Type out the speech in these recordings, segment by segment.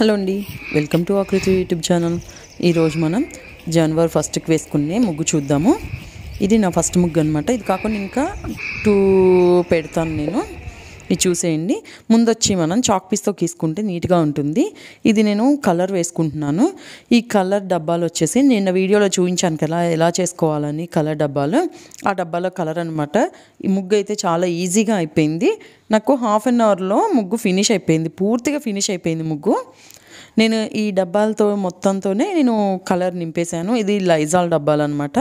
Hello అండి, welcome to ఆకృతి YouTube channel. ఈరోజు మనం జనవరి ఫస్ట్కి వేసుకునే ముగ్గు చూద్దాము. ఇది నా ఫస్ట్ ముగ్గు అనమాట. ఇది కాకుండా ఇంకా 2 పెడతాను నేను. ఇది చూసేయండి. ముందొచ్చి మనం చాక్ పీస్తో గీసుకుంటే నీట్గా ఉంటుంది. ఇది నేను కలర్ వేసుకుంటున్నాను. ఈ కలర్ డబ్బాలు వచ్చేసి నిన్న వీడియోలో చూపించాను కదా ఎలా చేసుకోవాలని. కలర్ డబ్బాలు, ఆ డబ్బాలో కలర్ అనమాట. ఈ ముగ్గు అయితే చాలా ఈజీగా అయిపోయింది. నాకు హాఫ్ అన్ అవర్లో ముగ్గు ఫినిష్ అయిపోయింది, పూర్తిగా ఫినిష్ అయిపోయింది ముగ్గు. నేను ఈ డబ్బాలతో మొత్తంతోనే నేను కలర్ నింపేశాను. ఇది లైజాల్ డబ్బాలు అనమాట.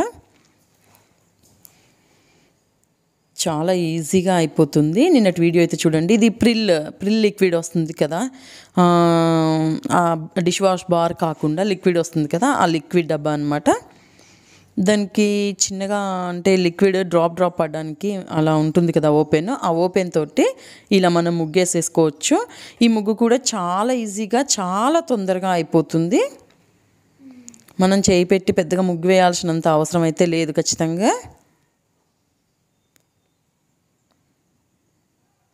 చాలా ఈజీగా అయిపోతుంది. నిన్నటి వీడియో అయితే చూడండి. ఇది ప్రిల్ లిక్విడ్ వస్తుంది కదా, డిష్ వాష్ బార్ కాకుండా లిక్విడ్ వస్తుంది కదా, ఆ లిక్విడ్ డబ్బా అనమాట. దానికి చిన్నగా అంటే లిక్విడ్ డ్రాప్ పడడానికి అలా ఉంటుంది కదా ఓపెన్, ఆ ఓపెన్ తోటి ఇలా మనం ముగ్గేసేసుకోవచ్చు. ఈ ముగ్గు కూడా చాలా ఈజీగా చాలా తొందరగా అయిపోతుంది. మనం చేయి పెట్టి పెద్దగా ముగ్గు వేయాల్సినంత అవసరం అయితే లేదు ఖచ్చితంగా.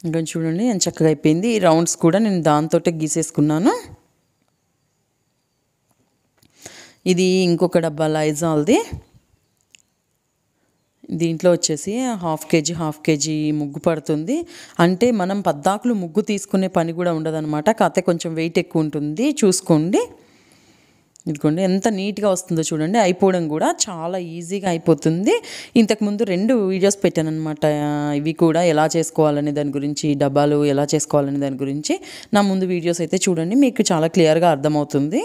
ఇంకా చూడండి ఎంత చక్కగా అయిపోయింది. ఈ రౌండ్స్ కూడా నేను దాంతో గీసేసుకున్నాను. ఇది ఇంకొక డబ్బా లైజాల్ది. దీంట్లో వచ్చేసి హాఫ్ కేజీ ముగ్గు పడుతుంది. అంటే మనం పద్దాకులు ముగ్గు తీసుకునే పని కూడా ఉండదన్నమాట. కాకపోతే కొంచెం వెయిట్ ఎక్కువ ఉంటుంది, చూసుకోండి. ఇదిగోండి ఎంత నీట్గా వస్తుందో చూడండి. అయిపోవడం కూడా చాలా ఈజీగా అయిపోతుంది. ఇంతకుముందు 2 వీడియోస్ పెట్టాను అనమాట. ఇవి కూడా ఎలా చేసుకోవాలనే దాని గురించి, డబ్బాలు ఎలా చేసుకోవాలనే దాని గురించి. నా ముందు వీడియోస్ అయితే చూడండి, మీకు చాలా క్లియర్గా అర్థమవుతుంది.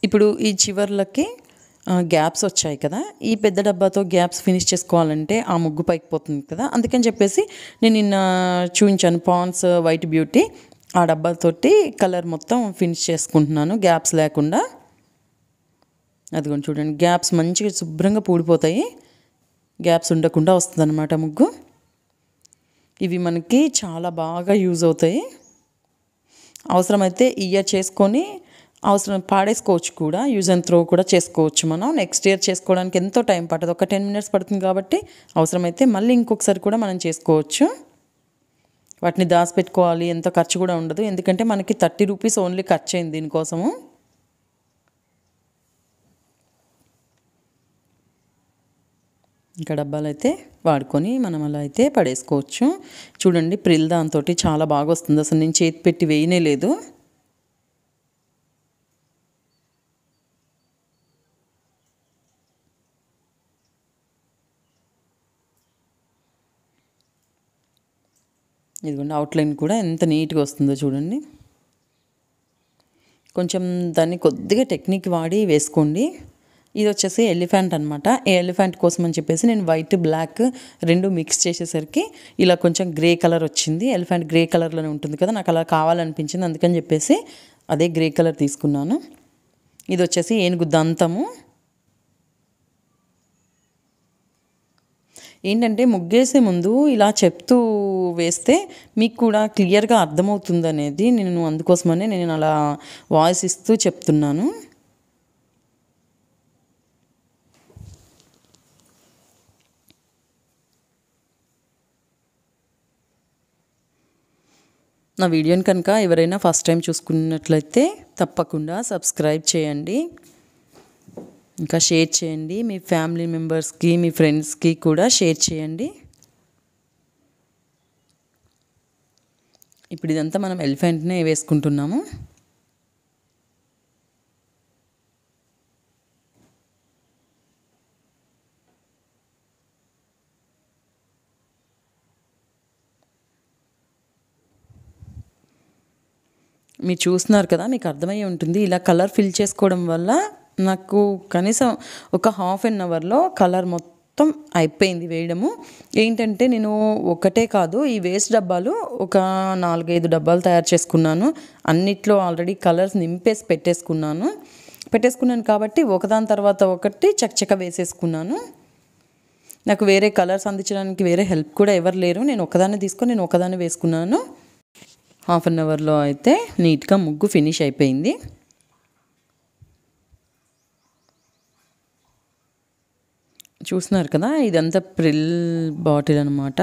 ఇప్పుడు ఈ చివర్లకి గ్యాప్స్ వచ్చాయి కదా, ఈ పెద్ద డబ్బాతో గ్యాప్స్ ఫినిష్ చేసుకోవాలంటే ఆ ముగ్గు పైకి పోతుంది కదా, అందుకని చెప్పేసి నేను నిన్న చూపించాను పాండ్స్ వైట్ బ్యూటీ. ఆ డబ్బాతోటి కలర్ మొత్తం ఫినిష్ చేసుకుంటున్నాను గ్యాప్స్ లేకుండా. అదిగోండి చూడండి, గ్యాప్స్ మంచిగా శుభ్రంగా పూడిపోతాయి, గ్యాప్స్ ఉండకుండా వస్తుంది అన్నమాట ముగ్గు. ఇవి మనకి చాలా బాగా యూజ్ అవుతాయి. అవసరమైతే ఇయర్ చేసుకొని అవసరం పాడేసుకోవచ్చు కూడా, యూజ్ అండ్ త్రో కూడా చేసుకోవచ్చు. మనం నెక్స్ట్ ఇయర్ చేసుకోవడానికి ఎంతో టైం పట్టదు, ఒక 10 minutes పడుతుంది. కాబట్టి అవసరమైతే మళ్ళీ ఇంకొకసారి కూడా మనం చేసుకోవచ్చు. వాటిని దాచిపెట్టుకోవాలి, ఎంత ఖర్చు కూడా ఉండదు. ఎందుకంటే మనకి 30 రూపీస్ ఓన్లీ ఖర్చు అయింది దీనికోసము. ఇంకా డబ్బాలు అయితే వాడుకొని మనం అలా అయితే పడేసుకోవచ్చు. చూడండి ప్రిల్ దాంతో చాలా బాగా వస్తుంది. అసలు నేను చేతి పెట్టి వేయనే లేదు. ఇదిగోండి అవుట్లైన్ కూడా ఎంత నీట్గా వస్తుందో చూడండి. కొంచెం దాన్ని కొద్దిగా టెక్నిక్ వాడి వేసుకోండి. ఇది వచ్చేసి ఎలిఫెంట్ అనమాట. ఈ ఎలిఫెంట్ కోసం అని చెప్పేసి నేను వైట్ బ్లాక్ 2 మిక్స్ చేసేసరికి ఇలా కొంచెం గ్రే కలర్ వచ్చింది. ఎలిఫెంట్ గ్రే కలర్లోనే ఉంటుంది కదా, నాకు అలా కావాలనిపించింది, అందుకని చెప్పేసి అదే గ్రే కలర్ తీసుకున్నాను. ఇది వచ్చేసి ఏనుగు దంతము. ఏంటంటే ముగ్గేసే ముందు ఇలా చెప్తూ వేస్తే మీకు కూడా క్లియర్గా అర్థమవుతుంది అనేది నేను అందుకోసమనే నేను అలా వాయిస్ ఇస్తూ చెప్తున్నాను. నా వీడియోని కనుక ఎవరైనా ఫస్ట్ టైం చూసుకున్నట్లయితే తప్పకుండా సబ్స్క్రైబ్ చేయండి, ఇంకా షేర్ చేయండి. మీ ఫ్యామిలీ మెంబర్స్కి, మీ ఫ్రెండ్స్కి కూడా షేర్ చేయండి. ఇప్పుడు ఇదంతా మనం ఎలిఫెంట్నే వేసుకుంటున్నాము. మీరు చూస్తున్నారు కదా, మీకు అర్థమయ్యే ఉంటుంది. ఇలా కలర్ ఫిల్ చేసుకోవడం వల్ల నాకు కనీసం ఒక హాఫ్ అన్ అవర్లో కలర్ మొత్తం అయిపోయింది వేయడము. ఏంటంటే నేను ఒకటే కాదు, ఈ వేస్ట్ డబ్బాలు ఒక 4-5 డబ్బాలు తయారు చేసుకున్నాను. అన్నిట్లో ఆల్రెడీ కలర్స్ నింపేసి పెట్టేసుకున్నాను కాబట్టి ఒకదాని తర్వాత ఒకటి చకచక వేసేసుకున్నాను. నాకు వేరే కలర్స్ అందించడానికి వేరే హెల్ప్ కూడా ఎవరు లేరు. నేను ఒకదాన్ని తీసుకొని నేను ఒకదాన్ని వేసుకున్నాను. హాఫ్ అన్ అవర్లో అయితే నీట్గా ముగ్గు ఫినిష్ అయిపోయింది. చూస్తున్నారు కదా, ఇదంతా ప్రిల్ బాటిల్ అనమాట.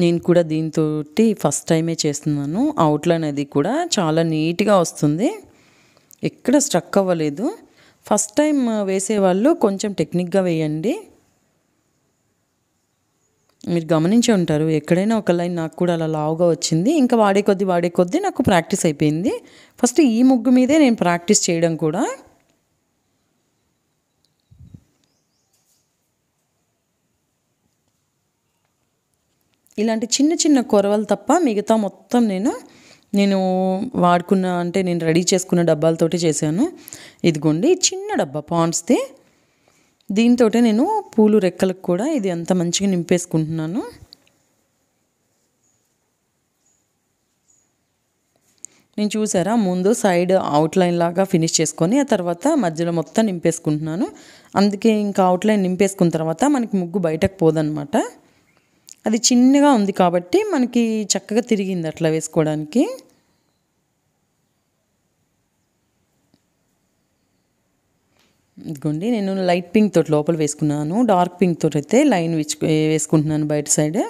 నేను కూడా దీంతో ఫస్ట్ టైమే చేస్తున్నాను. అవుట్లైన్ అది కూడా చాలా నీట్గా వస్తుంది, ఎక్కడ స్ట్రక్ అవ్వలేదు. ఫస్ట్ టైం వేసేవాళ్ళు కొంచెం టెక్నిక్గా వేయండి. మీరు గమనించి ఉంటారు, ఎక్కడైనా ఒక లైన్ నాకు కూడా అలా లావుగా వచ్చింది. ఇంకా వాడే కొద్దీ నాకు ప్రాక్టీస్ అయిపోయింది. ఫస్ట్ ఈ ముగ్గు మీదే నేను ప్రాక్టీస్ చేయడం కూడా. ఇలాంటి చిన్న చిన్న కొరవలు తప్ప మిగతా మొత్తం నేను వాడుకున్న, అంటే నేను రెడీ చేసుకున్న డబ్బాలతోటి చేశాను. ఇదిగోండి చిన్న డబ్బా పాండ్స్ది. దీంతో నేను పూలు రెక్కలకు కూడా ఇది అంత మంచిగా నింపేసుకుంటున్నాను. నేను చూసారా ముందు సైడ్ అవుట్లైన్ లాగా ఫినిష్ చేసుకొని ఆ తర్వాత మధ్యలో మొత్తం నింపేసుకుంటున్నాను. అందుకే ఇంకా అవుట్లైన్ నింపేసుకున్న తర్వాత మనకి ముగ్గు బయటకు పోదన్నమాట. అది చిన్నగా ఉంది కాబట్టి మనకి చక్కగా తిరిగింది అట్లా వేసుకోవడానికి. ఇదిగోండి నేను లైట్ పింక్ తోటి లోపల వేసుకున్నాను, డార్క్ పింక్ తోటి అయితే లైన్ వేసుకుంటున్నాను బయట సైడ్.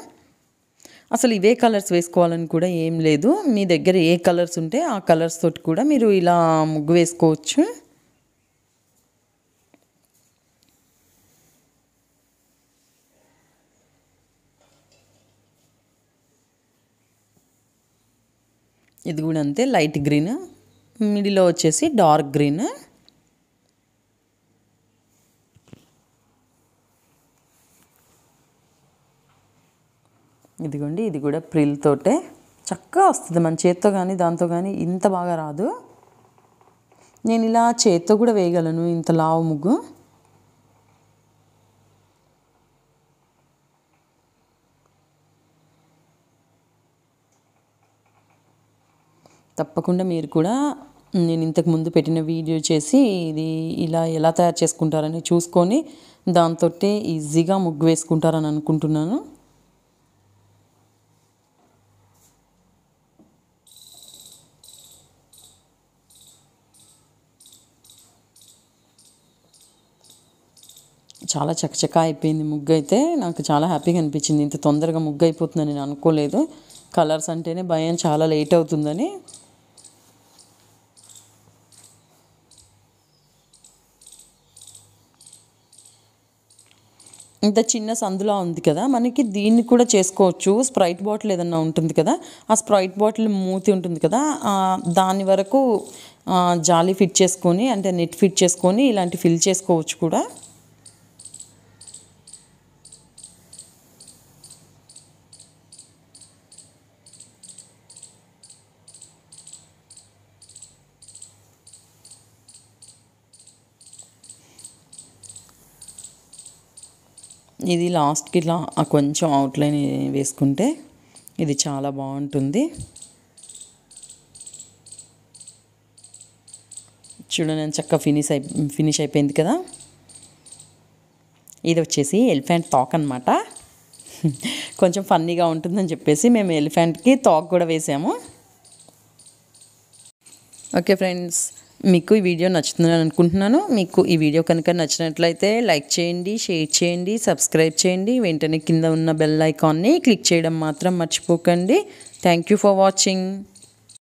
అసలు ఇవే కలర్స్ వేసుకోవాలని కూడా ఏం లేదు, మీ దగ్గర ఏ కలర్స్ ఉంటే ఆ కలర్స్ తోటి కూడా మీరు ఇలా ముగ్గు వేసుకోవచ్చు. ఇది కూడా అంతే, లైట్ గ్రీన్, మిడిల్లో వచ్చేసి డార్క్ గ్రీన్. ఇదిగోండి ఇది కూడా ప్రిల్ తోటే చక్కగా వస్తుంది, మన చేత్తో కానీ దాంతో కానీ ఇంత బాగా రాదు. నేను ఇలా చేత్తో కూడా వేయగలను ఇంత లావు ముగ్గు. తప్పకుండా మీరు కూడా నేను ఇంతకు ముందు పెట్టిన వీడియో చేసి ఇది ఇలా ఎలా తయారు చేసుకుంటారని చూసుకొని దాంతో ఈజీగా ముగ్గు వేసుకుంటారని అనుకుంటున్నాను. చాలా చకచకా అయిపోయింది ముగ్గు అయితే. నాకు చాలా హ్యాపీగా అనిపించింది, ఇంత తొందరగా ముగ్గు అయిపోతుందని నేను అనుకోలేదు. కలర్స్ అంటేనే భయం, చాలా లేట్ అవుతుందని. ఇంత చిన్న సందులా ఉంది కదా, మనకి దీన్ని కూడా చేసుకోవచ్చు. స్ప్రైట్ బాటిల్ ఏదన్నా ఉంటుంది కదా, ఆ స్ప్రైట్ బాటిల్ మూతి ఉంటుంది కదా, దాని వరకు జాలీ ఫిట్ చేసుకొని, అంటే నెట్ ఫిట్ చేసుకొని ఇలాంటి ఫిల్ చేసుకోవచ్చు కూడా. ఇది లాస్ట్కి ఇట్లా కొంచెం అవుట్లైన్ వేసుకుంటే ఇది చాలా బాగుంటుంది. చూడండి నేను చక్కగా ఫినిష్ అయిపోయింది కదా. ఇది వచ్చేసి ఎలిఫెంట్ తాక్ అనమాట. కొంచెం ఫన్నీగా ఉంటుందని చెప్పేసి మేము ఎలిఫెంట్కి తాక్ కూడా వేసాము. ఓకే ఫ్రెండ్స్, మీకు ఈ వీడియో నచ్చుతుందని అనుకుంటున్నాను. మీకు ఈ వీడియో కనుక నచ్చినట్లయితే లైక్ చేయండి, షేర్ చేయండి, సబ్స్క్రైబ్ చేయండి. వెంటనే కింద ఉన్న బెల్ ఐకాన్ని క్లిక్ చేయడం మాత్రం మర్చిపోకండి. Thank you for watching.